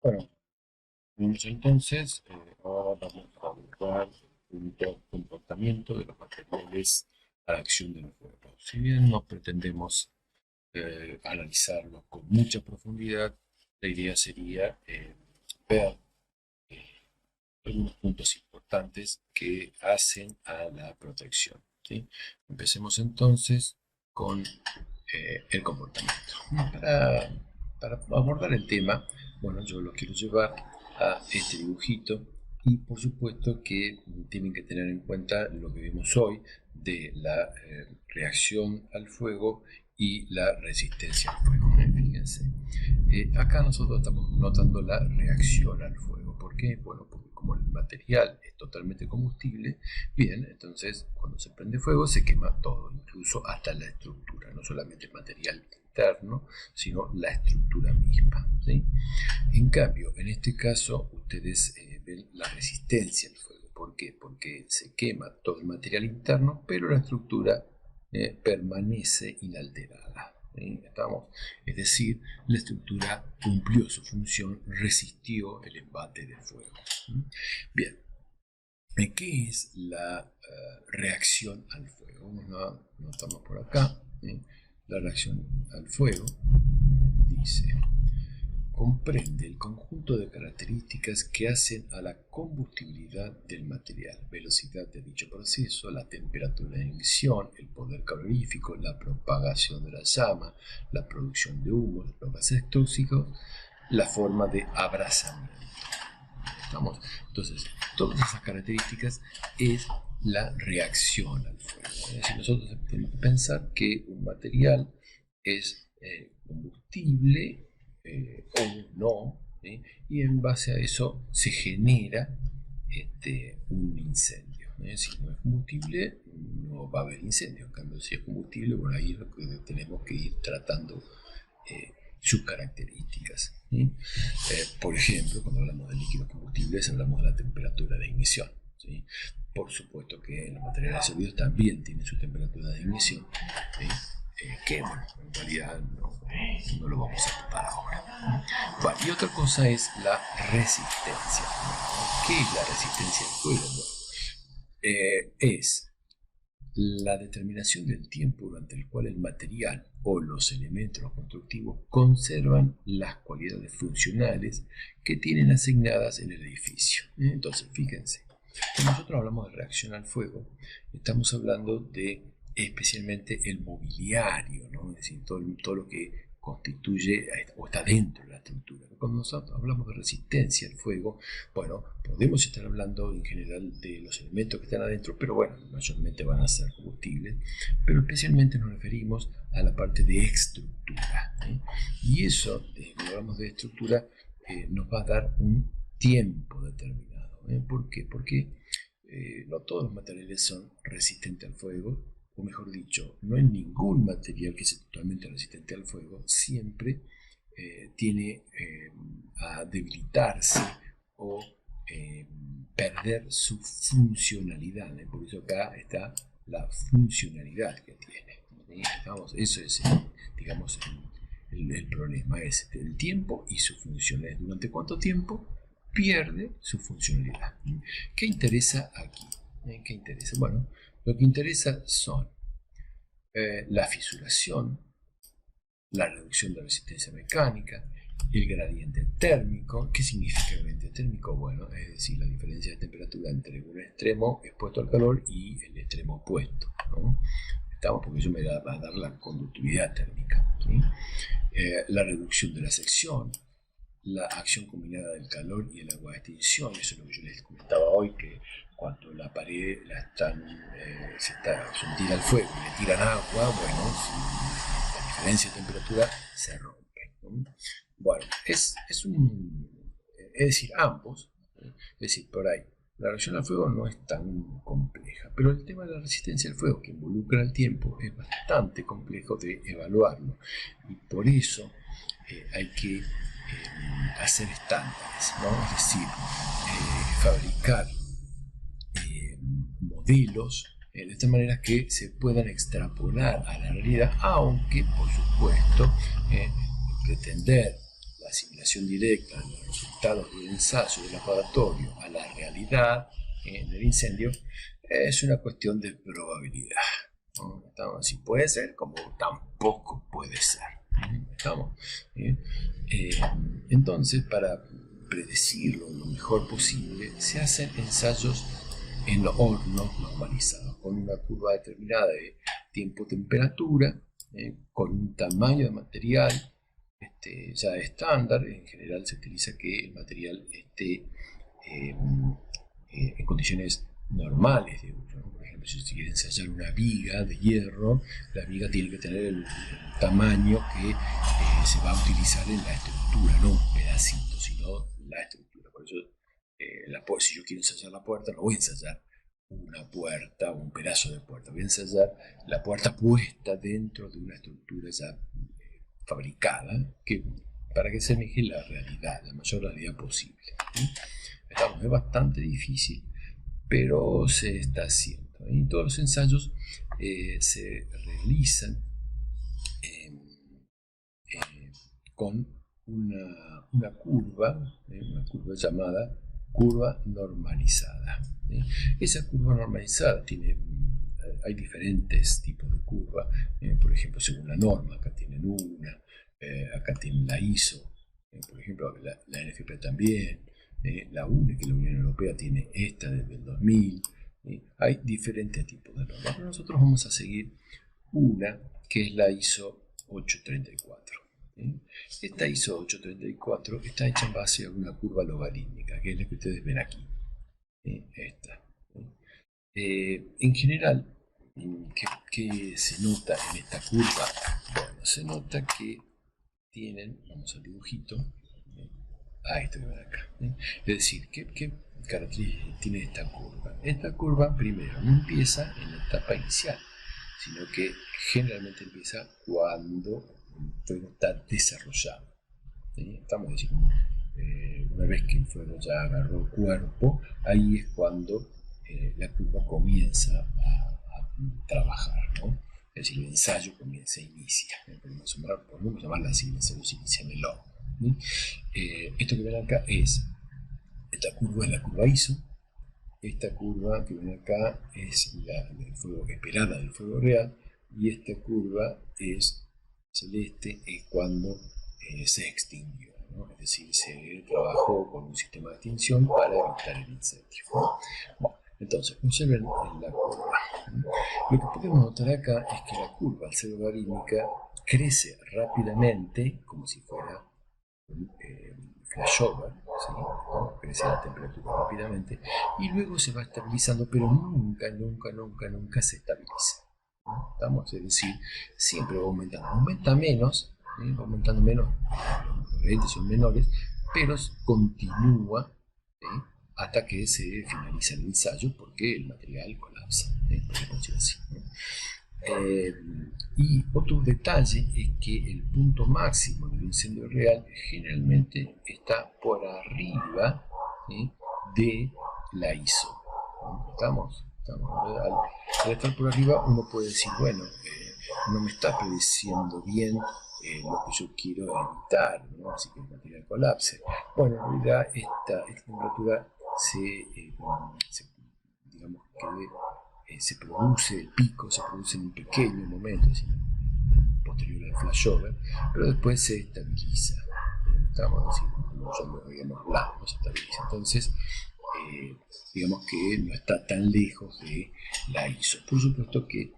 Bueno, vamos entonces, ahora vamos a abordar el comportamiento de los materiales a la acción del fuego. Si bien no pretendemos analizarlo con mucha profundidad, la idea sería ver eh, algunos puntos importantes que hacen a la protección, ¿sí? Empecemos entonces con el comportamiento. Para abordar el tema, bueno, yo lo quiero llevar a este dibujito y por supuesto que tienen que tener en cuenta lo que vimos hoy de la reacción al fuego y la resistencia al fuego. Fíjense, acá nosotros estamos notando la reacción al fuego. ¿Por qué? Bueno, porque como el material es totalmente combustible, bien, entonces cuando se prende fuego se quema todo, incluso hasta la estructura, no solamente el material interno, sino la estructura misma, ¿sí? En cambio, en este caso, ustedes ven la resistencia al fuego. ¿Por qué? Porque se quema todo el material interno, pero la estructura permanece inalterada. Estamos, es decir, la estructura cumplió su función, resistió el embate del fuego. Bien, ¿qué es la reacción al fuego? No estamos por acá. La reacción al fuego dice: comprende el conjunto de características que hacen a la combustibilidad del material, velocidad de dicho proceso, la temperatura de ignición, el poder calorífico, la propagación de la llama, la producción de humos, los gases tóxicos, la forma de abrazamiento. ¿Estamos? Entonces, todas esas características es la reacción al fuego. Es decir, nosotros tenemos que pensar que un material es combustible o no, ¿sí? Y en base a eso se genera un incendio. Si no es combustible, no va a haber incendio. En cambio, si es combustible, bueno, ahí es lo que tenemos que ir tratando sus características. ¿Sí? Por ejemplo, cuando hablamos de líquidos combustibles, hablamos de la temperatura de ignición. ¿Sí? Por supuesto que los materiales sólidos también tienen su temperatura de ignición, ¿sí? Que bueno, en realidad no lo vamos a tratar ahora. Bueno, y otra cosa es la resistencia. ¿Qué es la resistencia al fuego? Es la determinación del tiempo durante el cual el material o los elementos constructivos conservan las cualidades funcionales que tienen asignadas en el edificio. Entonces, fíjense, cuando nosotros hablamos de reacción al fuego, estamos hablando de especialmente el mobiliario, ¿no? Es decir, todo lo que constituye o está dentro de la estructura. Cuando nosotros hablamos de resistencia al fuego, bueno, podemos estar hablando en general de los elementos que están adentro, pero bueno, mayormente van a ser combustibles, pero especialmente nos referimos a la parte de estructura, ¿eh? Y eso, cuando hablamos de estructura, nos va a dar un tiempo determinado. ¿Por qué? Porque no todos los materiales son resistentes al fuego, o mejor dicho, no hay ningún material que sea totalmente resistente al fuego, siempre tiene a debilitarse o perder su funcionalidad. Por eso acá está la funcionalidad que tiene. Eso es, digamos, el problema es el tiempo y su funcionalidad. ¿Durante cuánto tiempo pierde su funcionalidad? ¿Qué interesa aquí? ¿Qué interesa? Bueno, lo que interesa son la fisuración, la reducción de la resistencia mecánica, el gradiente térmico. ¿Qué significa el gradiente térmico? Bueno, es decir, la diferencia de temperatura entre un extremo expuesto al calor y el extremo opuesto, ¿no? Porque eso me va a dar la conductividad térmica, ¿sí? La reducción de la sección, la acción combinada del calor y el agua de extinción. Eso es lo que yo les comentaba hoy, que cuando la pared se tira al fuego y le tiran agua, bueno, la diferencia de temperatura se rompe, ¿no? Bueno, es decir, ambos, es decir, por ahí, la reacción al fuego no es tan compleja, pero el tema de la resistencia al fuego, que involucra el tiempo, es bastante complejo de evaluarlo, y por eso hay que hacer estándares, ¿no? Es decir, fabricar modelos de esta manera que se puedan extrapolar a la realidad, aunque por supuesto pretender la asimilación directa de los resultados del ensayo del laboratorio a la realidad en el incendio es una cuestión de probabilidad. ¿No? Estamos, si puede ser, como tampoco puede ser. ¿Estamos? Entonces, para predecirlo lo mejor posible, se hacen ensayos en los hornos normalizados, con una curva determinada de tiempo-temperatura, con un tamaño de material ya estándar. En general se utiliza que el material esté en condiciones normales de uso, ¿no? Por ejemplo, si se quiere ensayar una viga de hierro, la viga tiene que tener el tamaño que se va a utilizar en la estructura, no un pedacito, sino la estructura. Por eso, si yo quiero ensayar la puerta, no voy a ensayar una puerta o un pedazo de puerta, voy a ensayar la puerta puesta dentro de una estructura ya fabricada, para que se asemeje la realidad, la mayor realidad posible. Es bastante difícil, pero se está haciendo. Y todos los ensayos se realizan con una curva llamada curva normalizada. Esa curva normalizada hay diferentes tipos de curva, por ejemplo, según la norma, acá tienen una, acá tienen la ISO, por ejemplo, la NFP también, la UNE, que la Unión Europea tiene esta desde el 2000. Hay diferentes tipos de normas, pero nosotros vamos a seguir una que es la ISO 834. Esta ISO 834 está hecha en base a una curva logarítmica, que es la que ustedes ven aquí. Esta. En general, ¿qué se nota en esta curva? Bueno, se nota que tienen, vamos al dibujito, esto que ven acá. Es decir, ¿qué características tiene esta curva? Esta curva, primero, no empieza en la etapa inicial, sino que generalmente empieza cuando el fuego está desarrollado. Estamos diciendo, una vez que el fuego ya agarró cuerpo, ahí es cuando la curva comienza a trabajar, ¿no? Es decir, el ensayo inicia. Podemos llamarla así, el ensayo se inicia en el horno. Esto que ven acá esta curva es la curva ISO. Esta curva que ven acá es la del fuego esperada del fuego real, y esta curva es celeste, es cuando se extinguió, ¿no? Es decir, se trabajó con un sistema de extinción para evitar el incendio, ¿no? Bueno, entonces, observen la curva. Lo que podemos notar acá es que la curva, al ser logarítmica, crece rápidamente, como si fuera un flashover, ¿sí? Crece la temperatura rápidamente y luego se va estabilizando, pero nunca se estabiliza. ¿No? Estamos, es decir, siempre va aumentando. Aumenta menos, va aumentando menos, los gradientes son menores, pero continúa, ¿sí? Hasta que se finaliza el ensayo, porque el material colapsa, por decirlo así, ¿no? Y otro detalle es que el punto máximo del incendio real generalmente está por arriba, ¿sí? De la ISO. ¿Estamos? Al estar por arriba uno puede decir, bueno, no me está prediciendo bien lo que yo quiero evitar, ¿no? Así que el material colapse. Bueno, en realidad esta temperatura digamos que se produce, el pico se produce en un pequeño momento, posterior al flashover, pero después se estabiliza. Estamos diciendo, como ya lo habíamos hablado, se estabiliza. Entonces, digamos que no está tan lejos de la ISO. Por supuesto que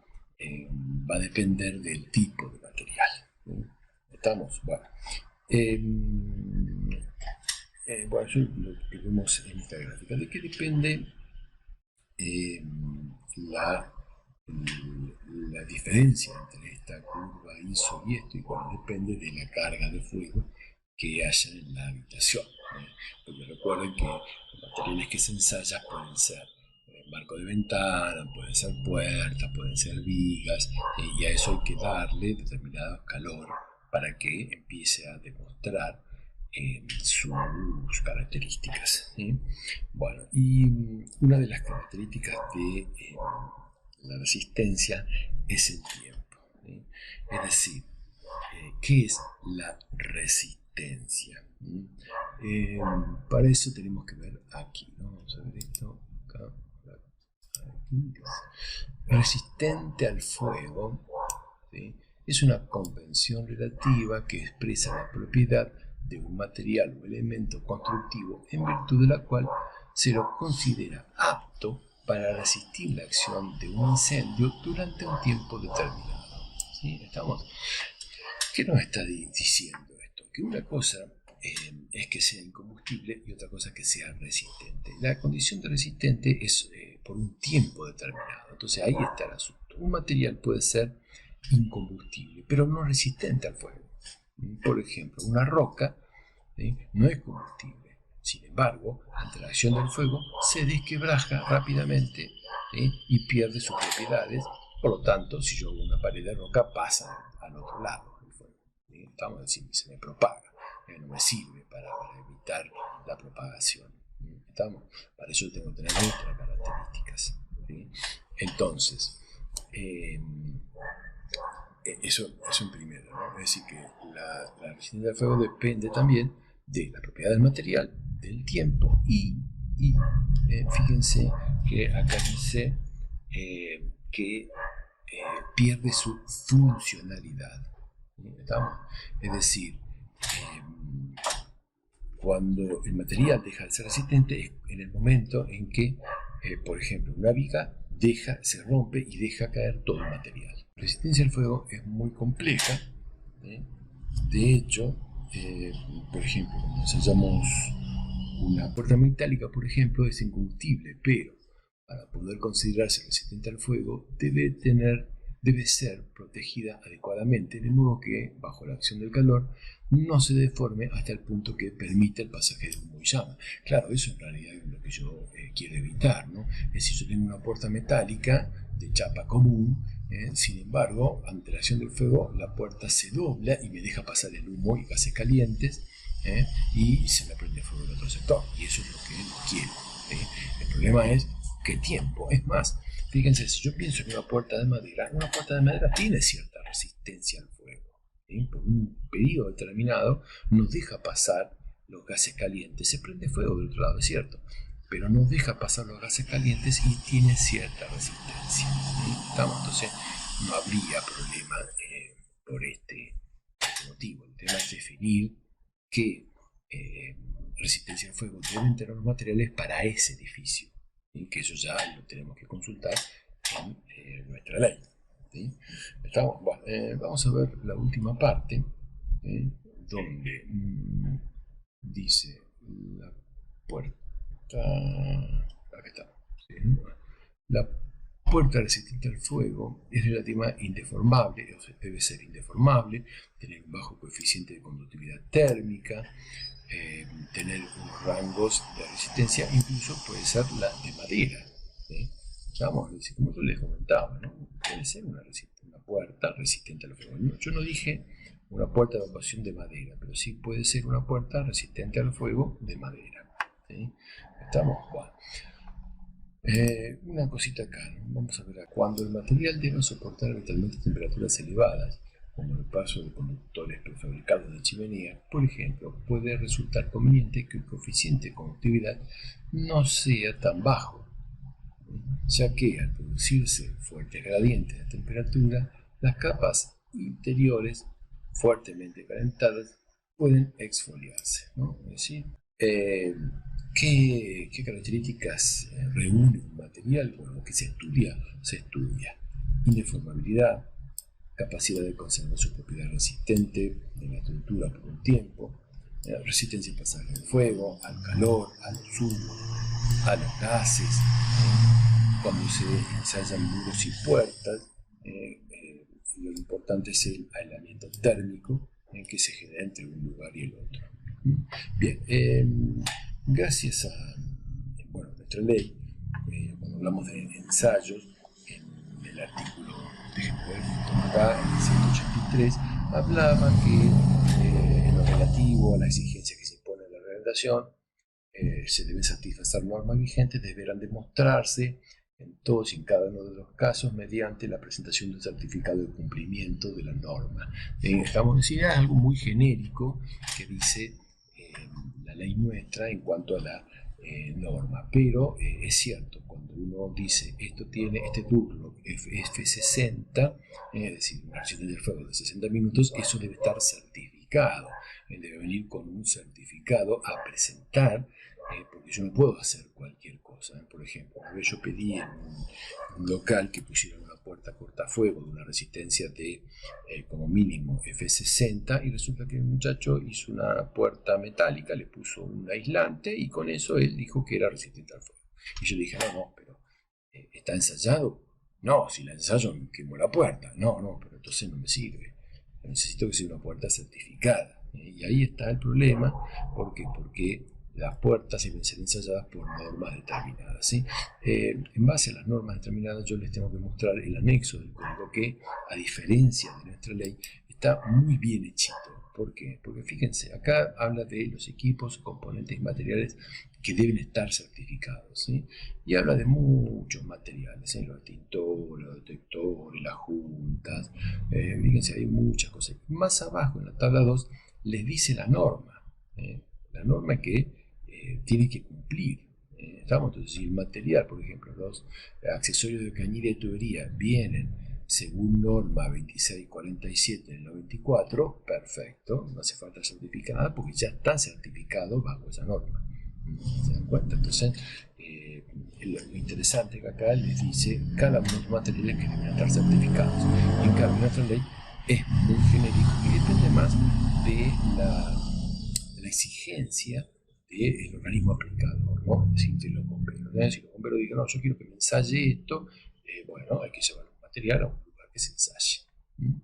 va a depender del tipo de material. Estamos, bueno. Bueno, eso es lo que vemos en esta gráfica. ¿De qué depende la diferencia entre esta curva ISO y esto? Y bueno, depende de la carga de fuego que haya en la habitación. Porque recuerden que los materiales que se ensayan pueden ser marco de ventana, pueden ser puertas, pueden ser vigas, y a eso hay que darle determinado calor para que empiece a demostrar sus características, ¿sí? Bueno, y una de las características de la resistencia es el tiempo, ¿sí? Es decir, ¿qué es la resistencia? Para eso tenemos que ver aquí, ¿no? Vamos a ver esto acá, aquí. Resistente al fuego, ¿sí? Es una convención relativa que expresa la propiedad de un material o elemento constructivo en virtud de la cual se lo considera apto para resistir la acción de un incendio durante un tiempo determinado. ¿Sí? ¿Estamos? ¿Qué nos está diciendo esto? Que una cosa es que sea incombustible y otra cosa es que sea resistente. La condición de resistente es por un tiempo determinado. Entonces ahí está el asunto. Un material puede ser incombustible, pero no resistente al fuego. Por ejemplo, una roca, ¿sí?, no es combustible. Sin embargo, ante la acción del fuego se desquebraja rápidamente, ¿sí?, y pierde sus propiedades. Por lo tanto, si yo hago una pared de roca, pasa al otro lado el fuego. ¿Sí? Estamos diciendo, se me propaga. No me sirve para evitar la propagación. ¿Estamos? Para eso tengo que tener otras características. ¿Sí? Entonces, eso es un primero, ¿no? Es decir, que la resistencia al fuego depende también de la propiedad del material, del tiempo y fíjense que acá dice que pierde su funcionalidad. ¿Estamos? Es decir, cuando el material deja de ser resistente es en el momento en que, por ejemplo, una viga se rompe y deja caer todo el material. La resistencia al fuego es muy compleja. De hecho, por ejemplo, cuando ensayamos una puerta metálica, por ejemplo, es incombustible, pero para poder considerarse resistente al fuego debe ser protegida adecuadamente, de modo que, bajo la acción del calor, no se deforme hasta el punto que permita el pasaje de humo y llama. Claro, eso en realidad es lo que yo quiero evitar, ¿no? Es decir, yo tengo una puerta metálica de chapa común, sin embargo, ante la acción del fuego, la puerta se dobla y me deja pasar el humo y gases calientes, y se me prende fuego en otro sector, y eso es lo que no quiero. El problema es qué tiempo. Es más, fíjense, si yo pienso en una puerta de madera tiene cierta resistencia al fuego. Por un periodo determinado nos deja pasar los gases calientes. Se prende fuego del otro lado, es cierto, pero nos deja pasar los gases calientes y tiene cierta resistencia. ¿Estamos? Entonces no habría problema por este motivo. El tema es definir qué resistencia al fuego deben tener los materiales para ese edificio. Que eso ya lo tenemos que consultar en nuestra ley. ¿Sí? Bueno, vamos a ver la última parte, donde dice la puerta, acá está, ¿sí? La puerta resistente al fuego es relativamente indeformable, o sea, debe ser indeformable, tener un bajo coeficiente de conductividad térmica, tener unos rangos de resistencia, incluso puede ser la de madera. Vamos, como yo les comentaba, ¿no? Puede ser una puerta resistente al fuego. Yo no dije una puerta de evacuación de madera, pero sí puede ser una puerta resistente al fuego de madera. ¿Sí? ¿Estamos? Bueno. Una cosita acá, ¿no? Vamos a ver, cuando el material debe soportar habitualmente temperaturas elevadas, como el paso de conductores prefabricados de chimenea, por ejemplo, puede resultar conveniente que el coeficiente de conductividad no sea tan bajo, ya que al producirse fuertes gradientes de temperatura, las capas interiores fuertemente calentadas pueden exfoliarse, ¿no? Es decir, ¿qué características reúne un material? Bueno, que se estudia. Indeformabilidad, capacidad de conservar su propiedad resistente en la estructura por un tiempo, resistencia al pasaje del fuego, al calor, a los humos, a los gases. Cuando se ensayan muros y puertas, lo importante es el aislamiento térmico que se genera entre un lugar y el otro. Bien, gracias a nuestra ley, cuando hablamos de ensayos, en el artículo, por ejemplo, acá, en el 183, hablaba que en lo relativo a la exigencia que se impone en la reglamentación, se deben satisfacer normas vigentes, deberán demostrarse en todos y en cada uno de los casos mediante la presentación de un certificado de cumplimiento de la norma. Estamos diciendo algo muy genérico que dice la ley nuestra en cuanto a la norma. Pero es cierto, cuando uno dice esto tiene este turno F60, es decir, una resistencia de fuego de 60 minutos, eso debe estar certificado. Debe venir con un certificado a presentar, porque yo no puedo hacer cualquier cosa. Por ejemplo, una vez yo pedí en un local que pusieran una puerta cortafuego de una resistencia de como mínimo F60 y resulta que el muchacho hizo una puerta metálica, le puso un aislante y con eso él dijo que era resistente al fuego. Y yo le dije, no, pero ¿está ensayado? No, si la ensayo me quemo la puerta. No, no, pero entonces no me sirve. Necesito que sea una puerta certificada. Y ahí está el problema, porque las puertas deben ser ensayadas por normas determinadas. ¿Sí? En base a las normas determinadas yo les tengo que mostrar el anexo del código que, a diferencia de nuestra ley, está muy bien hechito. ¿Por qué? Porque fíjense, acá habla de los equipos, componentes y materiales que deben estar certificados. ¿Sí? Y habla de muchos materiales, los extintores, los detectores, las juntas. Fíjense, hay muchas cosas. Más abajo en la tabla 2 les dice la norma que tiene que cumplir. ¿Estamos? Entonces, si el material, por ejemplo, los accesorios de cañería y tubería vienen según norma 2647 del 94, perfecto, no hace falta certificada porque ya está certificado bajo esa norma. ¿Se dan cuenta? Entonces, lo interesante es que acá les dice cada uno de los materiales que deben estar certificados. Y en cambio, nuestra ley es muy genérico y depende más de la exigencia del organismo aplicador, ¿no? Es decir, de los bomberos. ¿No? Si los bomberos digan, no, yo quiero que me ensaye esto, bueno, hay que llevar un material a un lugar que se ensaye.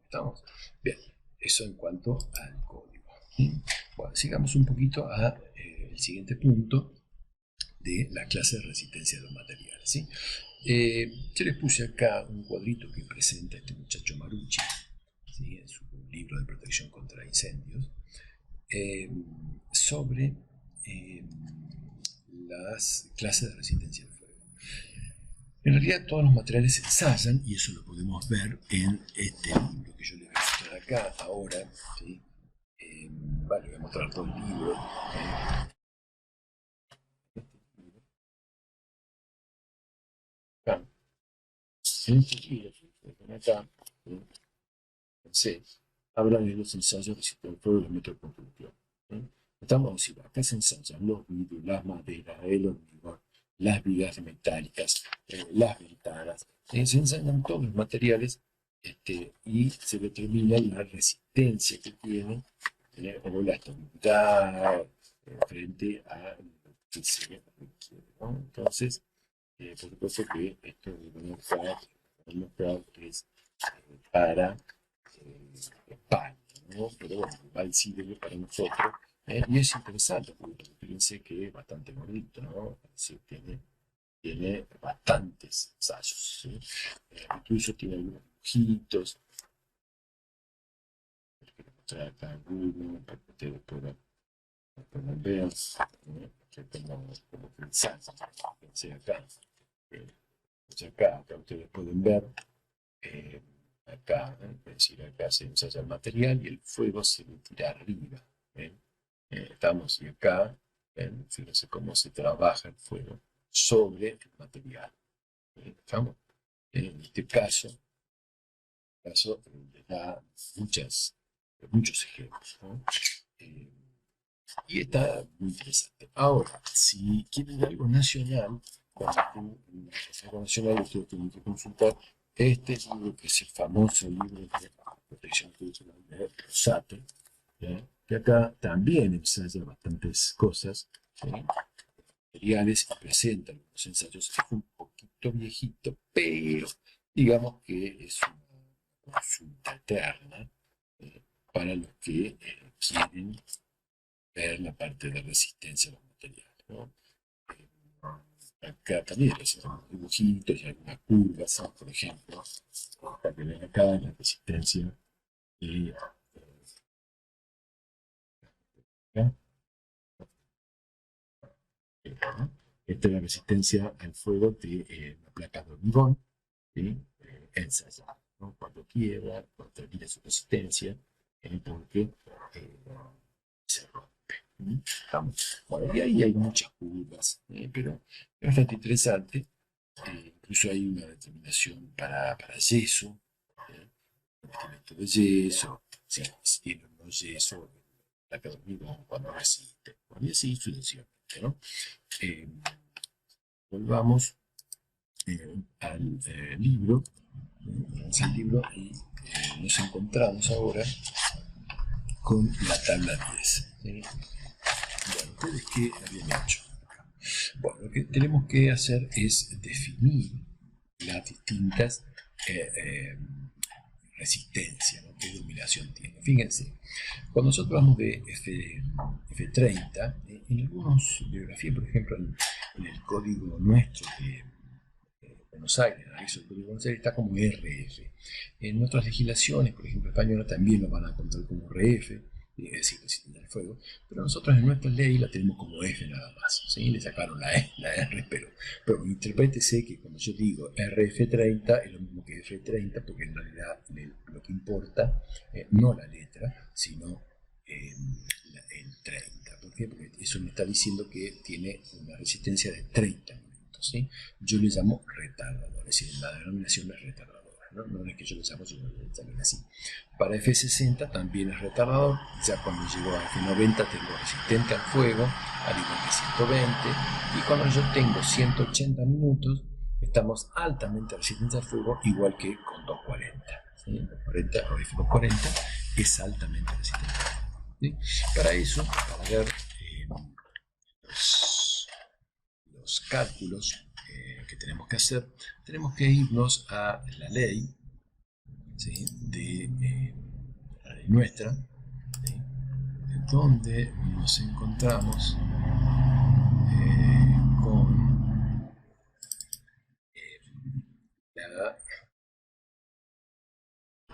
¿Estamos? Bien, eso en cuanto al código. Bueno, sigamos un poquito a el siguiente punto de la clase de resistencia de los materiales. ¿Sí? Yo les puse acá un cuadrito que presenta este muchacho Marucci, ¿sí? En su libro de protección contra incendios, sobre las clases de resistencia al fuego. En realidad todos los materiales se ensayan y eso lo podemos ver en este libro que yo les voy a mostrar acá ahora. ¿Sí? Vale, voy a mostrar todo el libro. Acá, en este libro, acá, entonces, habla de los ensayos de resistencia al fuego y la microconstrucción. Estamos diciendo, acá se ensayan los vidrios, las maderas, el hormigón, las vigas metálicas, las ventanas, se ensayan todos los materiales y se determina la resistencia que tienen o la estabilidad frente a lo que se requiere. ¿No? Entonces, por supuesto que esto de mostrar es para España, ¿no? Pero bueno, igual sirve para nosotros. Y es interesante, porque fíjense que es bastante gordito, ¿no? Sí, tiene bastantes ensayos, ¿sí? Incluso tiene algunos dibujitos, que mostrar acá algunos, para que ustedes puedan ver, que tengan como que ensayo, fíjense acá, acá ustedes pueden ver, eh, acá, es decir, acá se ensaya el material y el fuego se le tira arriba. Estamos y acá, fíjense cómo se trabaja el fuego sobre el material. ¿Estamos? En este caso les da muchos ejemplos. ¿No? Eh, y está muy interesante. Ahora, si quieren algo nacional, algo nacional, ustedes tienen que consultar este libro, que es el famoso libro de protección cultural de Rosato, que acá también ensaya bastantes cosas, ¿sí? Materiales y presenta algunos ensayos. Es un poquito viejito, pero digamos que es una consulta eterna para los que quieren ver la parte de resistencia a los materiales. ¿No? Acá también hay algunos dibujitos y algunas curvas, ¿no? Por ejemplo, para que vean acá la resistencia y acá, ¿no? Esta es la resistencia al fuego de la placa de hormigón, ¿sí? Ensayada, ¿no? Cuando quiebra, cuando termina su resistencia, porque se rompe. ¿Estamos? Bueno, y ahí hay muchas curvas, pero es bastante interesante. Incluso hay una determinación para yeso, revestimiento de yeso, si tiene o no yeso, la que dormido cuando resiste, y así sucesivamente, ¿no? Eh, Volvamos al libro, vamos al libro y nos encontramos ahora con la tabla 10. ¿Sí? Bueno, ¿ustedes qué habían hecho? Bueno, lo que tenemos que hacer es definir las distintas resistencias, ¿no? ¿Qué dominación tiene? Fíjense, cuando nosotros hablamos de F30, en algunas bibliografías, por ejemplo, en el código nuestro de Buenos Aires, el anexo del código de Buenos Aires está como RF. En otras legislaciones, por ejemplo, española, también lo van a encontrar como RF, es decir, resistencia al fuego, pero nosotros en nuestra ley la tenemos como F nada más, ¿sí? Le sacaron la R, pero interprétese que cuando yo digo RF30 es lo mismo que F30, porque en realidad lo que importa no la letra, sino el 30. ¿Por qué? Porque eso me está diciendo que tiene una resistencia de 30 minutos, ¿sí? Yo le llamo retardador, es decir, la denominación es retardadora. No es que yo lo llamo, sino también así. Para F60 también es retardador, ya cuando llego a F90 tengo resistente al fuego, al igual que 120, y cuando yo tengo 180 minutos, estamos altamente resistentes al fuego, igual que con 240. ¿Sí? 240 o F240 es altamente resistente al fuego. ¿Sí? Para eso, para ver los cálculos que tenemos que hacer, tenemos que irnos a la ley, ¿sí? de la ley nuestra, ¿sí? Donde nos encontramos con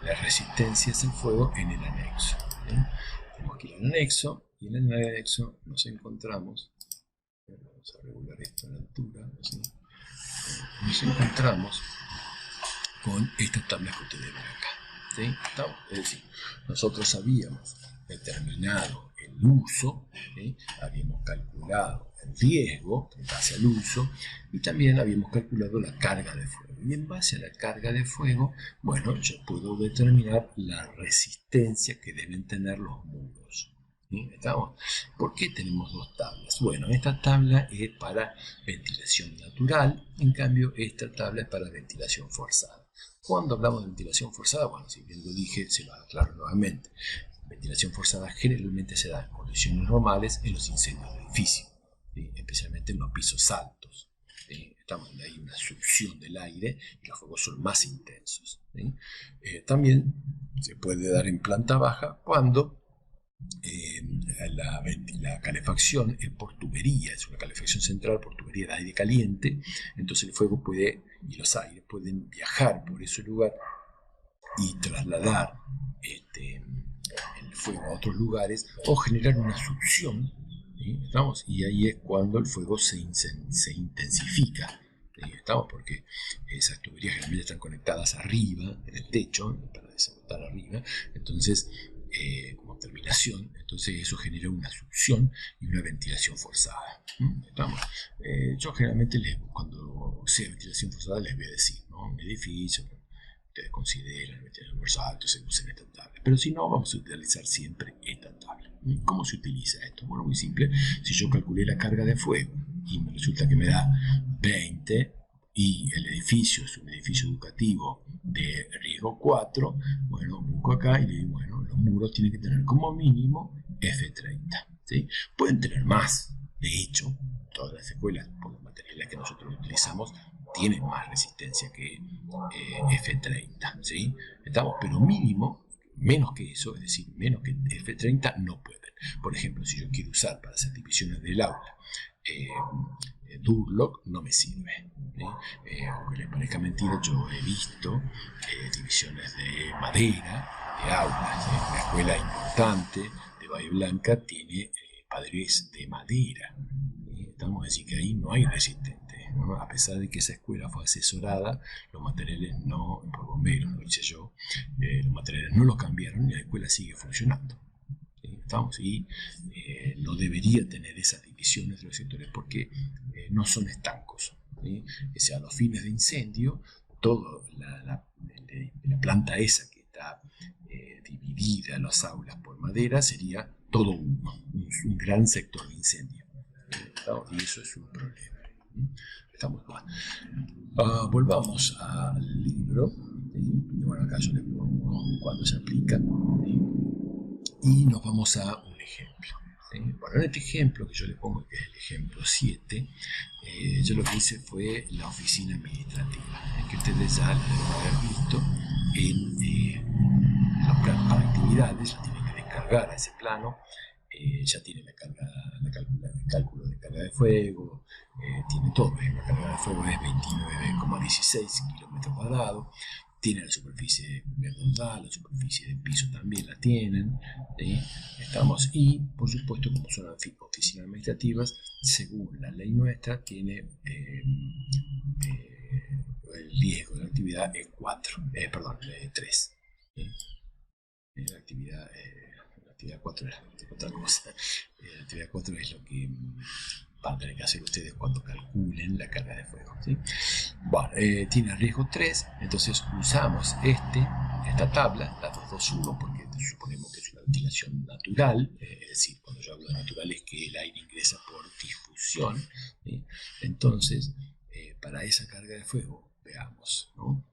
las resistencias al fuego en el anexo, ¿sí? Tenemos aquí el anexo, y en el anexo nos encontramos, vamos a regular esto en altura, ¿sí? Nos encontramos con estas tablas que ustedes ven acá, ¿sí? Es decir, nosotros habíamos determinado el uso, ¿sí? Habíamos calculado el riesgo en base al uso y también habíamos calculado la carga de fuego. Y en base a la carga de fuego, bueno, yo puedo determinar la resistencia que deben tener los muros. ¿Sí? ¿Estamos? ¿Por qué tenemos dos tablas? Bueno, esta tabla es para ventilación natural, en cambio esta tabla es para ventilación forzada. Cuando hablamos de ventilación forzada, bueno, si bien lo dije, se lo aclaro nuevamente. Ventilación forzada generalmente se da en condiciones normales en los incendios de edificios, ¿sí? Especialmente en los pisos altos. Hay una succión del aire y los fuegos son más intensos, ¿sí? También se puede dar en planta baja cuando la calefacción es por tubería, es una calefacción central por tubería de aire caliente, entonces el fuego y los aires pueden viajar por ese lugar y trasladar el fuego a otros lugares o generar una succión, ¿sí? ¿Estamos? Y ahí es cuando el fuego se intensifica. ¿Estamos? Porque esas tuberías generalmente están conectadas arriba, en el techo, para desagotar arriba, entonces como terminación, entonces eso genera una succión y una ventilación forzada. ¿Estamos? Yo generalmente cuando sea ventilación forzada les voy a decir, ¿no? Un edificio, ustedes consideran ventilación forzada, entonces usen esta tabla, pero si no, vamos a utilizar siempre esta tabla. ¿Cómo se utiliza esto? Bueno, muy simple. Si yo calculé la carga de fuego y me resulta que me da 20 y el edificio es un edificio educativo de riesgo 4, bueno, busco acá y le digo, bueno, los muros tienen que tener como mínimo F30, ¿sí? Pueden tener más, de hecho, todas las escuelas, por los materiales que nosotros utilizamos, tienen más resistencia que F30, ¿sí? Estamos, pero mínimo, menos que eso, es decir, menos que F30 no pueden. Por ejemplo, si yo quiero usar para hacer divisiones del aula Durlock, no me sirve. Aunque les parezca mentira, yo he visto divisiones de madera, de aulas. Una escuela importante de Bahía Blanca tiene paredes de madera. Estamos a decir que ahí no hay resistente, ¿no? A pesar de que esa escuela fue asesorada, los materiales no, por bomberos, lo hice yo, los materiales no los cambiaron y la escuela sigue funcionando. ¿Estamos? Y no debería tener esas divisiones de los sectores porque no son estancos, ¿sí? O sea, a los fines de incendio, toda la planta esa que está dividida en las aulas por madera sería todo un gran sector de incendio. Y eso es un problema. Estamos mal. Volvamos al libro. Bueno, acá yo le pongo cuando se aplica. Y nos vamos a un ejemplo. Bueno, en este ejemplo que yo le pongo, que es el ejemplo 7, yo lo que hice fue la oficina administrativa, que ustedes ya la deben haber visto en los planos para actividades, la tienen que descargar a ese plano. Ya tiene el cálculo de carga de fuego, tiene todo. La carga de fuego es 29,16 kilómetros cuadrados, tiene la superficie verdosa, la superficie de piso también la tienen, estamos, y por supuesto, como son oficinas administrativas, según la ley nuestra, tiene el riesgo de la actividad es 3. La actividad 4 es otra cosa. La actividad 4 es lo que van a tener que hacer ustedes cuando calculen la carga de fuego, ¿sí? Bueno, tiene riesgo 3, entonces usamos esta tabla, la 221, porque suponemos que es una ventilación natural, es decir, cuando yo hablo de natural es que el aire ingresa por difusión, ¿sí? Entonces, para esa carga de fuego, veamos, ¿no?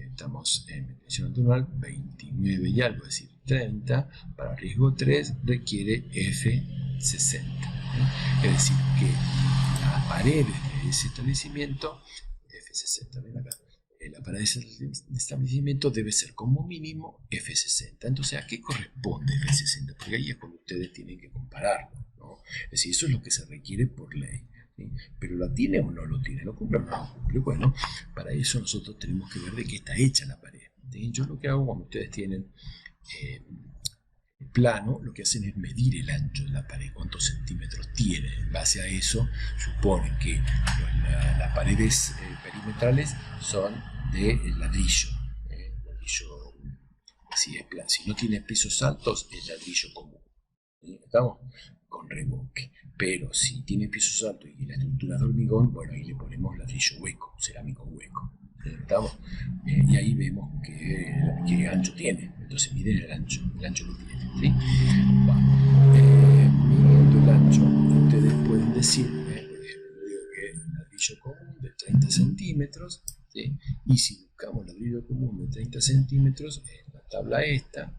Estamos en ventilación natural, 29 y algo, es decir, 30, para riesgo 3 requiere F60. Es decir, que las paredes de ese establecimiento, F60, ven acá, la pared de ese establecimiento debe ser como mínimo F60. Entonces, ¿a qué corresponde F60? Porque ahí es cuando ustedes tienen que compararlo, ¿no? Es decir, eso es lo que se requiere por ley. ¿Sí? Pero ¿lo tiene o no lo tiene? ¿Lo cumple o no lo cumple? Bueno, para eso nosotros tenemos que ver de qué está hecha la pared. ¿Sí? Yo lo que hago cuando ustedes tienen el plano, lo que hacen es medir el ancho de la pared, cuántos centímetros tiene. En base a eso, suponen que las paredes perimetrales son de ladrillo. Ladrillo, si no tiene pisos altos, es ladrillo común. ¿Sí? ¿Estamos? Con revoque. Pero si tiene pisos altos y la estructura de hormigón, bueno, ahí le ponemos ladrillo hueco, cerámico hueco. ¿Estamos? Y ahí vemos qué ancho tiene. Entonces miden el ancho que tiene. ¿Sí? Bueno, midiendo el ancho, ustedes pueden decir, por ejemplo, digo que el ladrillo común de 30 centímetros, ¿sí? Y si buscamos el ladrillo común de 30 centímetros, en la tabla esta,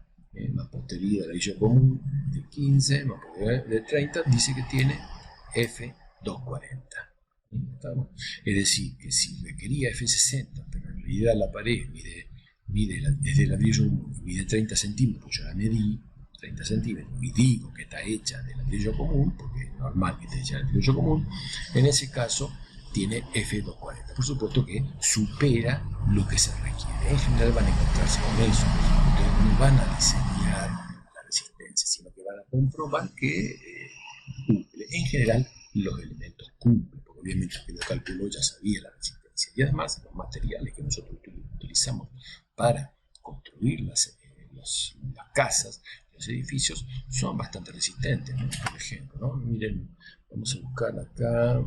mampostería de ladrillo común de 15, mampostería de 30, dice que tiene F240. Es decir, que si requería F60, pero en realidad la pared mide desde el ladrillo mide 30 centímetros, yo la medí 30 centímetros y digo que está hecha de ladrillo común, porque es normal que esté hecha de ladrillo común, en ese caso tiene F240. Por supuesto que supera lo que se requiere. En general van a encontrarse con eso. Ustedes no van a diseñar la resistencia, sino que van a comprobar que cumple. En general, los elementos cumplen, porque obviamente que lo calculó ya sabía la resistencia. Y además, los materiales que nosotros utilizamos para construir las casas, los edificios, son bastante resistentes, ¿no? Por ejemplo, ¿no? Miren, vamos a buscar acá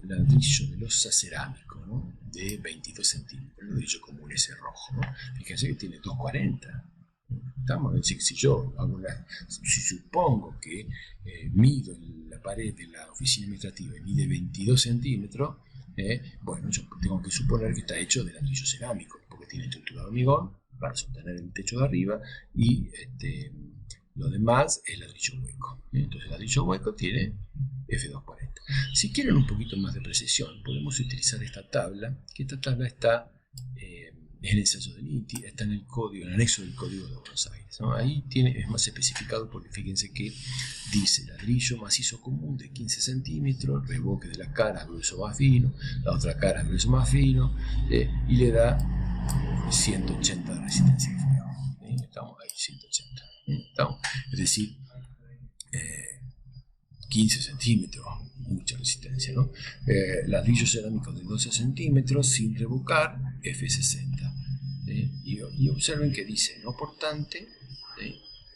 ladrillo de losa cerámico, ¿no? De 22 centímetros, el ladrillo común ese rojo, ¿no? Fíjense que tiene 240. Estamos, es decir, si supongo que mido la pared de la oficina administrativa y mide 22 centímetros, bueno, yo tengo que suponer que está hecho de ladrillo cerámico, porque tiene estructura de hormigón para sostener el techo de arriba y lo demás es ladrillo hueco. Entonces el ladrillo hueco tiene F240. Si quieren un poquito más de precisión, podemos utilizar esta tabla, que esta tabla está en el censo del INTI, está en el código, en el anexo del código de Buenos Aires, ¿no? Ahí es más especificado porque fíjense que dice ladrillo macizo común de 15 centímetros, revoque de la cara grueso más fino, la otra cara grueso más fino, y le da 180 de resistencia de fuego. Estamos ahí, 180. Estamos, es decir, 15 centímetros, mucha resistencia, ¿no? Ladrillo cerámico de 12 centímetros sin revocar, F60. Y observen que dice no portante,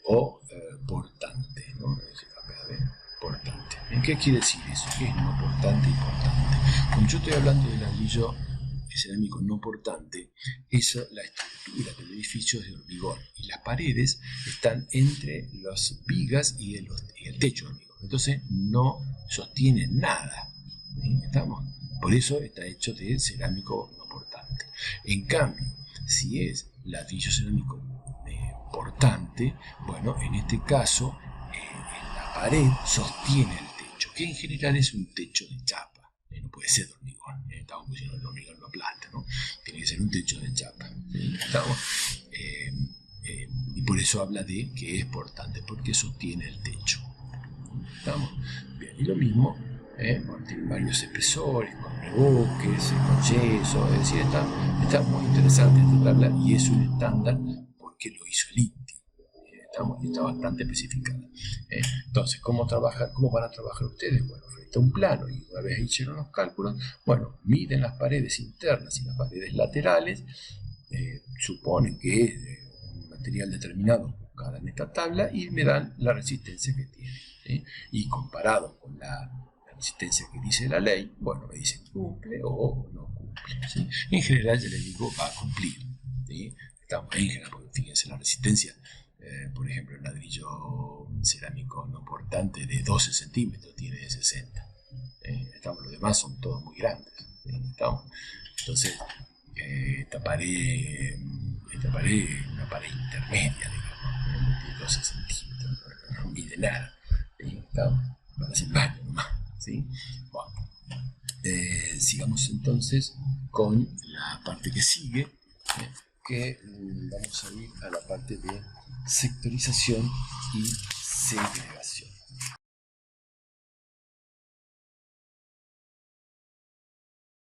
o portante, ¿no? A ver, portante. ¿Qué quiere decir eso? ¿Qué es no portante y portante? Cuando yo estoy hablando del ladrillo cerámico no portante, eso, la estructura del edificio es de hormigón y las paredes están entre las vigas y el techo de hormigón. Entonces no sostienen nada. ¿Estamos? Por eso está hecho de cerámico no portante. En cambio, si es ladrillo cerámico portante, bueno, en este caso la pared sostiene el techo, que en general es un techo de chapa, no puede ser de hormigón, estamos diciendo el hormigón no aplasta, ¿no? Tiene que ser un techo de chapa, ¿sí? Y por eso habla de que es portante, porque sostiene el techo. ¿Estamos? Bien, y lo mismo, bueno, tiene varios espesores, con reboques, con yeso, es decir, está muy interesante esta tabla y es un estándar porque lo hizo el INTI. Está bastante especificada. Entonces, ¿cómo van a trabajar ustedes? Bueno, frente a un plano y una vez hicieron los cálculos, bueno, miden las paredes internas y las paredes laterales, suponen que es de un material determinado buscada en esta tabla y me dan la resistencia que tiene. ¿Sí? Y comparado con la resistencia que dice la ley, bueno, me dicen cumple o no cumple. ¿Sí? En general yo les digo va a cumplir. ¿Sí? Estamos en general, porque fíjense la resistencia. Por ejemplo, el ladrillo cerámico no portante de 12 centímetros tiene de 60. Los demás son todos muy grandes. Entonces, esta pared es una pared intermedia, digamos, de 12 centímetros, no mide nada. Para hacer baño nomás. ¿Sí? Bueno, sigamos entonces con la parte que sigue, que vamos a ir a la parte de sectorización y segregación.